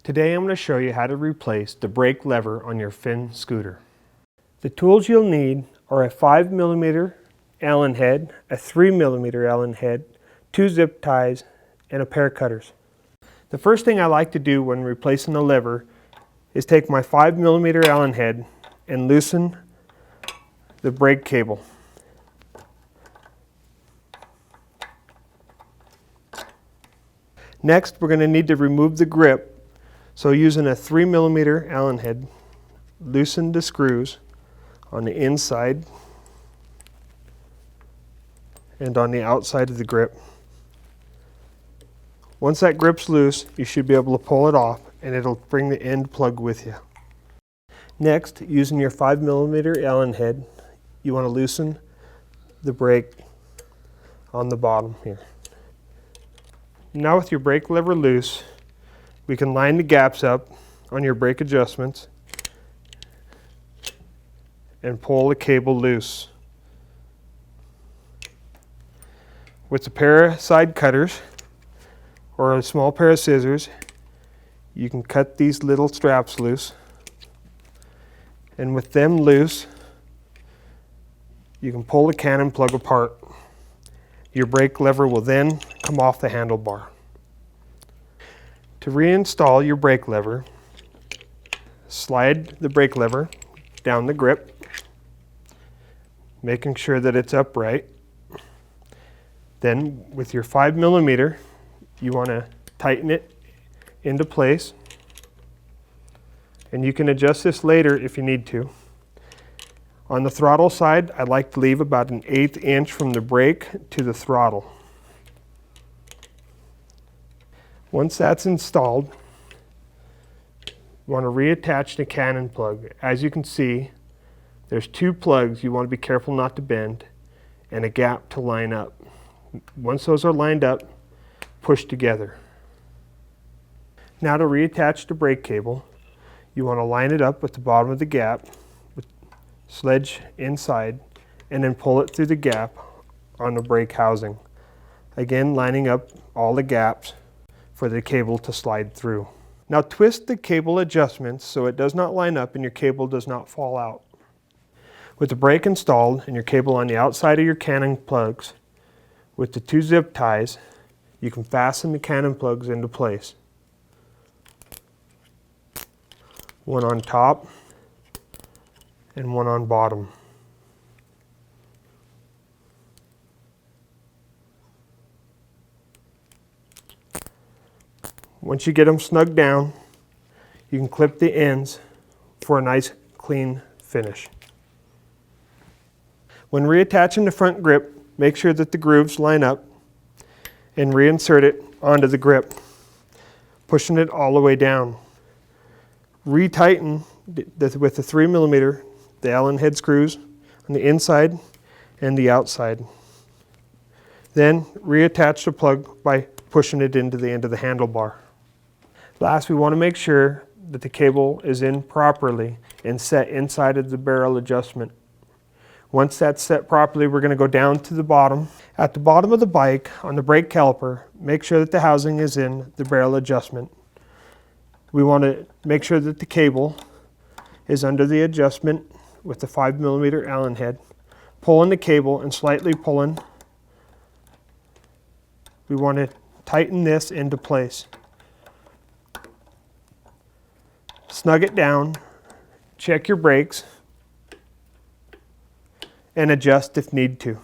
Today I'm going to show you how to replace the brake lever on your Finn scooter. The tools you'll need are a 5mm Allen head, a 3mm Allen head, 2 zip ties, and a pair of cutters. The first thing I like to do when replacing the lever is take my 5mm Allen head and loosen the brake cable. Next, we're going to need to remove the grip. So using a 3mm Allen head, loosen the screws on the inside and on the outside of the grip. Once that grip's loose, you should be able to pull it off and it'll bring the end plug with you. Next, using your 5mm Allen head, you want to loosen the brake on the bottom here. Now with your brake lever loose, we can line the gaps up on your brake adjustments and pull the cable loose. With a pair of side cutters or a small pair of scissors, you can cut these little straps loose. And with them loose, you can pull the cannon plug apart. Your brake lever will then come off the handlebar. To reinstall your brake lever, slide the brake lever down the grip, making sure that it's upright. Then with your 5mm, you want to tighten it into place. And you can adjust this later if you need to. On the throttle side, I like to leave about 1/8 inch from the brake to the throttle. Once that's installed, you want to reattach the cannon plug. As you can see, there's 2 plugs you want to be careful not to bend and a gap to line up. Once those are lined up, push together. Now to reattach the brake cable, you want to line it up with the bottom of the gap, with sledge inside, and then pull it through the gap on the brake housing. Again, lining up all the gaps for the cable to slide through. Now twist the cable adjustments so it does not line up and your cable does not fall out. With the brake installed and your cable on the outside of your cannon plugs, with the 2 zip ties, you can fasten the cannon plugs into place. One on top and one on bottom. Once you get them snugged down, you can clip the ends for a nice clean finish. When reattaching the front grip, make sure that the grooves line up and reinsert it onto the grip, pushing it all the way down. Retighten with the 3mm, the Allen head screws on the inside and the outside. Then reattach the plug by pushing it into the end of the handlebar. Last, we want to make sure that the cable is in properly and set inside of the barrel adjustment. Once that's set properly, we're going to go down to the bottom. At the bottom of the bike, on the brake caliper, make sure that the housing is in the barrel adjustment. We want to make sure that the cable is under the adjustment with the 5mm Allen head. Pulling the cable and slightly pulling, we want to tighten this into place. Snug it down, check your brakes, and adjust if need to.